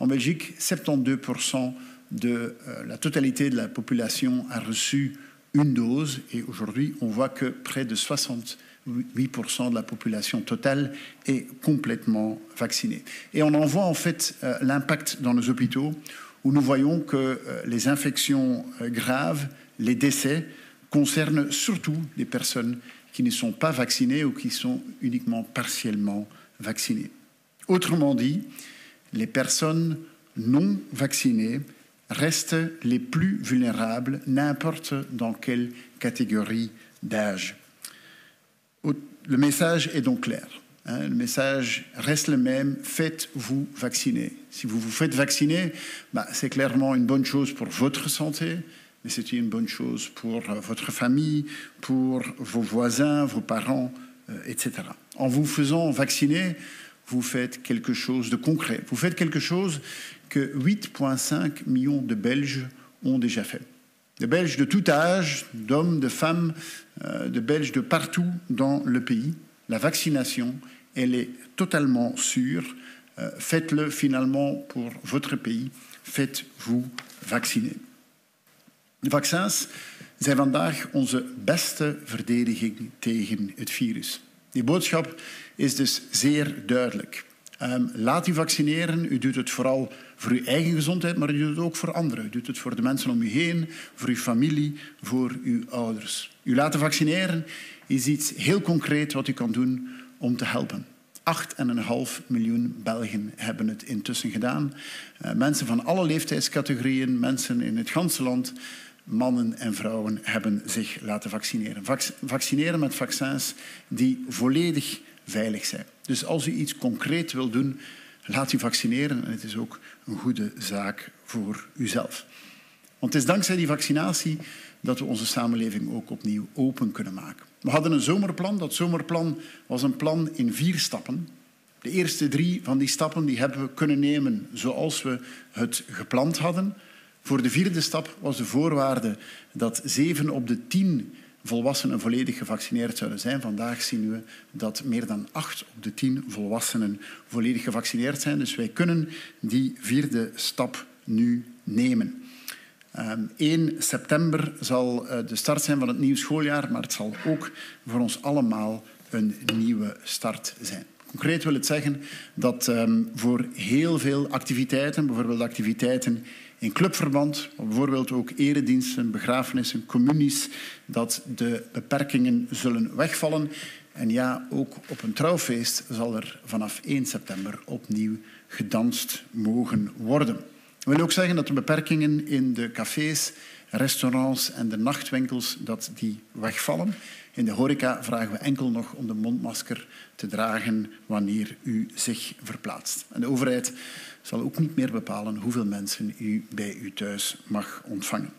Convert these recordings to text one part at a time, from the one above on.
En Belgique, 72% de la totalité de la population a reçu une dose et aujourd'hui, on voit que près de 68% de la population totale est complètement vaccinée. Et on en voit en fait l'impact dans nos hôpitaux où nous voyons que les infections graves, les décès concernent surtout les personnes qui ne sont pas vaccinées ou qui sont uniquement partiellement vaccinées. Autrement dit, les personnes non vaccinées restent les plus vulnérables, n'importe dans quelle catégorie d'âge. Le message est donc clair. Le message reste le même, faites-vous vacciner. Si vous vous faites vacciner, c'est clairement une bonne chose pour votre santé, mais c'est une bonne chose pour votre famille, pour vos voisins, vos parents, etc. En vous faisant vacciner, vous faites quelque chose de concret. Vous faites quelque chose que 8,5 millions de Belges ont déjà fait. De Belges de tout âge, d'hommes, de femmes, de Belges de partout dans le pays. La vaccination, elle est totalement sûre. Faites-le finalement pour votre pays. Faites-vous vacciner. De vaccins zijn vandaag onze beste verdediging tegen het virus. Die boodschap is dus zeer duidelijk. Laat u vaccineren. U doet het vooral voor uw eigen gezondheid, maar u doet het ook voor anderen. U doet het voor de mensen om u heen, voor uw familie, voor uw ouders. U laten vaccineren is iets heel concreet wat u kan doen om te helpen. 8,5 miljoen Belgen hebben het intussen gedaan. Mensen van alle leeftijdscategorieën, mensen in het ganse land, mannen en vrouwen hebben zich laten vaccineren. Vaccineren met vaccins die volledig veilig zijn. Dus als u iets concreet wil doen, laat u vaccineren. En het is ook een goede zaak voor uzelf. Want het is dankzij die vaccinatie dat we onze samenleving ook opnieuw open kunnen maken. We hadden een zomerplan. Dat zomerplan was een plan in 4 stappen. De eerste 3 van die stappen die hebben we kunnen nemen zoals we het gepland hadden. Voor de 4e stap was de voorwaarde dat 7 op de 10 volwassenen volledig gevaccineerd zouden zijn. Vandaag zien we dat meer dan 8 op de 10 volwassenen volledig gevaccineerd zijn. Dus wij kunnen die 4e stap nu nemen. 1 september zal de start zijn van het nieuwe schooljaar, maar het zal ook voor ons allemaal een nieuwe start zijn. Concreet wil het zeggen dat voor heel veel activiteiten, bijvoorbeeld activiteiten in clubverband, maar bijvoorbeeld ook erediensten, begrafenissen, communies, dat de beperkingen zullen wegvallen. En ja, ook op een trouwfeest zal er vanaf 1 september opnieuw gedanst mogen worden. Dat wil ook zeggen dat de beperkingen in de cafés, restaurants en de nachtwinkels dat die wegvallen. In de horeca vragen we enkel nog om de mondmasker te dragen wanneer u zich verplaatst. En de overheid zal ook niet meer bepalen hoeveel mensen u bij u thuis mag ontvangen.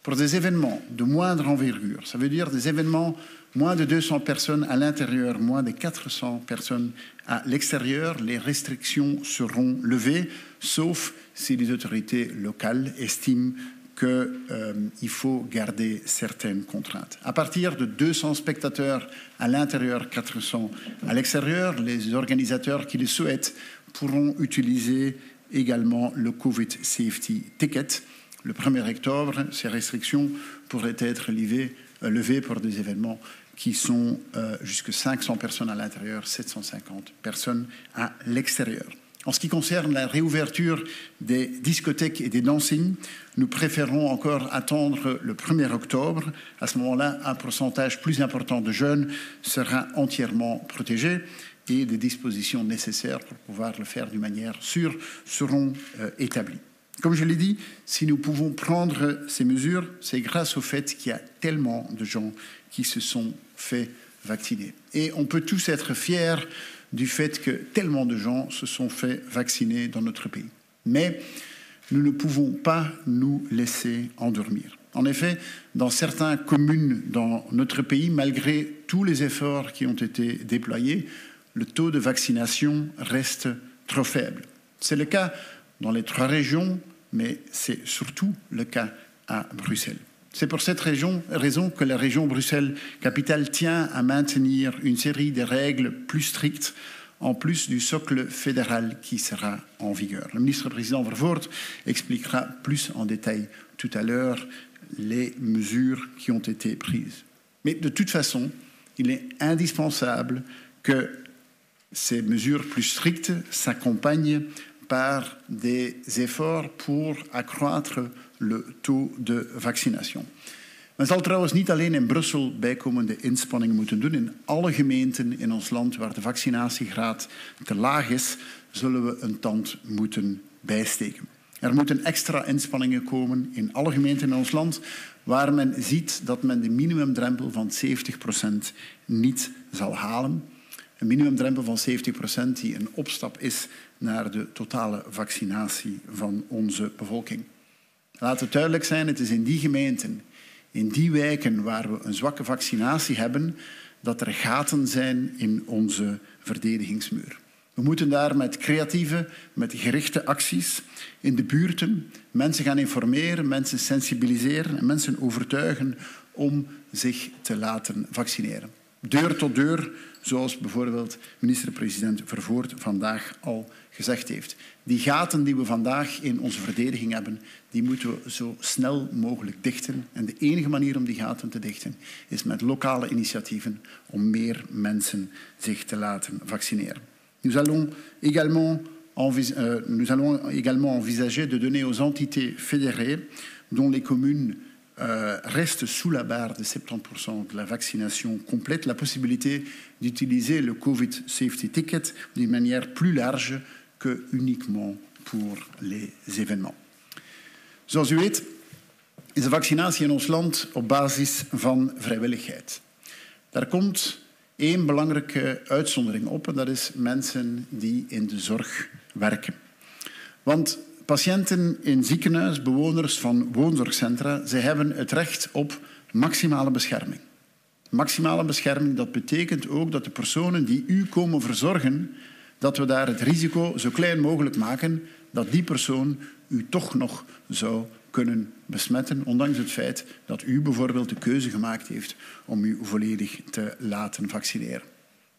Pour des événements de moindre envergure, ça veut dire des événements moins de 200 personnes à l'intérieur, moins de 400 personnes à l'extérieur, les restrictions seront levées, sauf si les autorités locales estiment qu'il faut garder certaines contraintes. À partir de 200 spectateurs à l'intérieur, 400 à l'extérieur, les organisateurs qui le souhaitent pourront utiliser également le Covid Safety Ticket. Le 1er octobre, ces restrictions pourraient être levées pour des événements qui sont jusqu'à 500 personnes à l'intérieur, 750 personnes à l'extérieur. En ce qui concerne la réouverture des discothèques et des dancing, nous préférons encore attendre le 1er octobre. À ce moment-là, un pourcentage plus important de jeunes sera entièrement protégé et des dispositions nécessaires pour pouvoir le faire d'une manière sûre seront établies. Comme je l'ai dit, si nous pouvons prendre ces mesures, c'est grâce au fait qu'il y a tellement de gens qui se sont fait vacciner. Et on peut tous être fiers du fait que tellement de gens se sont fait vacciner dans notre pays. Mais nous ne pouvons pas nous laisser endormir. En effet, dans certaines communes dans notre pays, malgré tous les efforts qui ont été déployés, le taux de vaccination reste trop faible. C'est le cas dans les 3 régions, mais c'est surtout le cas à Bruxelles. C'est pour cette raison que la région Bruxelles-Capitale tient à maintenir une série de règles plus strictes en plus du socle fédéral qui sera en vigueur. Le ministre-président Vervoort expliquera plus en détail tout à l'heure les mesures qui ont été prises. Mais de toute façon, il est indispensable que ces mesures plus strictes s'accompagnent par des efforts pour accroître le taux de vaccination. Men zal trouwens niet alleen in Brussel bijkomende inspanningen moeten doen. In alle gemeenten in ons land waar de vaccinatiegraad te laag is, zullen we een tand moeten bijsteken. Er moeten extra inspanningen komen in alle gemeenten in ons land waar men ziet dat men de minimumdrempel van 70% niet zal halen. Een minimumdrempel van 70% die een opstap is naar de totale vaccinatie van onze bevolking. Laat het duidelijk zijn, het is in die gemeenten, in die wijken waar we een zwakke vaccinatie hebben, dat er gaten zijn in onze verdedigingsmuur. We moeten daar met creatieve, met gerichte acties in de buurten mensen gaan informeren, mensen sensibiliseren en mensen overtuigen om zich te laten vaccineren. Deur tot deur, zoals bijvoorbeeld minister-president Vervoort vandaag al gezegd heeft. Die gaten die we vandaag in onze verdediging hebben, die moeten we zo snel mogelijk dichten. En de enige manier om die gaten te dichten is met lokale initiatieven om meer mensen zich te laten vaccineren. Nous allons également envisager de donner aux entités fédérées dont les communes restent sous la barre de 70% de la vaccination complète la possibilité d'utiliser le COVID Safety Ticket d'une manière plus large que uniquement pour les événements. Zoals u weet is de vaccinatie in ons land op basis van vrijwilligheid. Daar komt één belangrijke uitzondering op en dat is mensen die in de zorg werken. Want patiënten in ziekenhuis, bewoners van woonzorgcentra, zij hebben het recht op maximale bescherming. Maximale bescherming, dat betekent ook dat de personen die u komen verzorgen, dat we daar het risico zo klein mogelijk maken dat die persoon u toch nog zou kunnen besmetten, ondanks het feit dat u bijvoorbeeld de keuze gemaakt heeft om u volledig te laten vaccineren.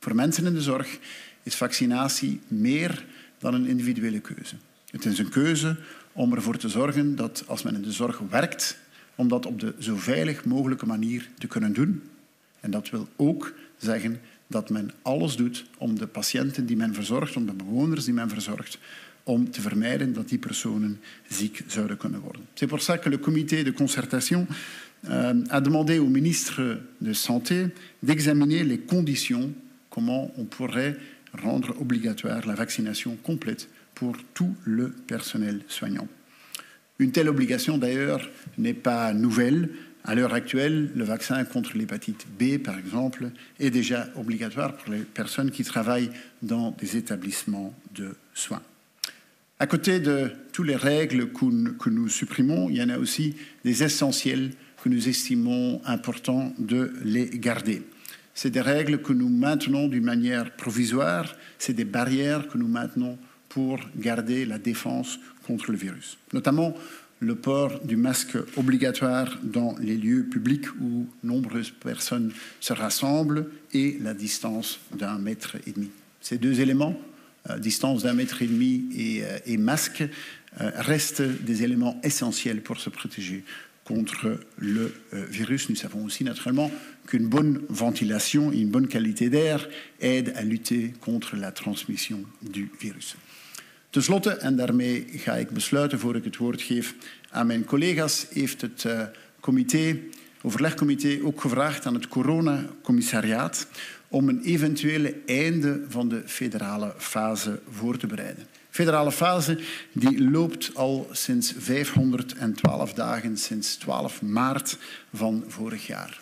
Voor mensen in de zorg is vaccinatie meer dan een individuele keuze. Het is een keuze om ervoor te zorgen dat als men in de zorg werkt, om dat op de zo veilig mogelijke manier te kunnen doen. En dat wil ook zeggen dat men alles doet om de patiënten die men verzorgt, om de bewoners die men verzorgt, om te vermijden dat die personen ziek zouden kunnen worden. C'est pour ça que le comité de concertation a demandé au ministre de Santé d'examiner les conditions, comment on pourrait rendre obligatoire la vaccination complète pour tout le personnel soignant. Une telle obligation, d'ailleurs, n'est pas nouvelle. À l'heure actuelle, le vaccin contre l'hépatite B, par exemple, est déjà obligatoire pour les personnes qui travaillent dans des établissements de soins. À côté de toutes les règles que nous supprimons, il y en a aussi des essentiels que nous estimons important de les garder. C'est des règles que nous maintenons d'une manière provisoire, c'est des barrières que nous maintenons pour garder la défense contre le virus. Notamment le port du masque obligatoire dans les lieux publics où nombreuses personnes se rassemblent et la distance d'1,5 mètre. Ces deux éléments, distance d'1,5 mètre et masque, restent des éléments essentiels pour se protéger contre le virus. Nous savons aussi naturellement qu'une bonne ventilation et une bonne qualité d'air aident à lutter contre la transmission du virus. Ten slotte, en daarmee ga ik besluiten voor ik het woord geef aan mijn collega's, heeft het overlegcomité ook gevraagd aan het coronacommissariaat om een eventuele einde van de federale fase voor te bereiden. De federale fase die loopt al sinds 512 dagen, sinds 12 maart van vorig jaar.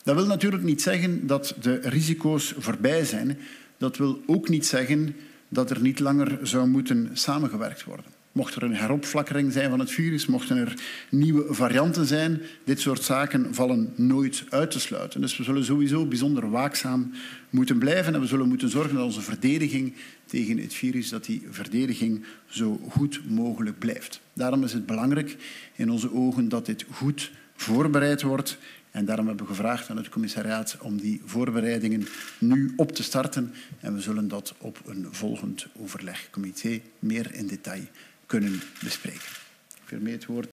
Dat wil natuurlijk niet zeggen dat de risico's voorbij zijn. Dat wil ook niet zeggen dat er niet langer zou moeten samengewerkt worden. Mocht er een heropflakkering zijn van het virus, mochten er nieuwe varianten zijn, dit soort zaken vallen nooit uit te sluiten. Dus we zullen sowieso bijzonder waakzaam moeten blijven en we zullen moeten zorgen dat onze verdediging tegen het virus, dat die verdediging zo goed mogelijk blijft. Daarom is het belangrijk in onze ogen dat dit goed voorbereid wordt En daarom hebben we gevraagd aan het commissariaat om die voorbereidingen nu op te starten. En we zullen dat op een volgend overlegcomité meer in detail kunnen bespreken. Ik vermeed het woord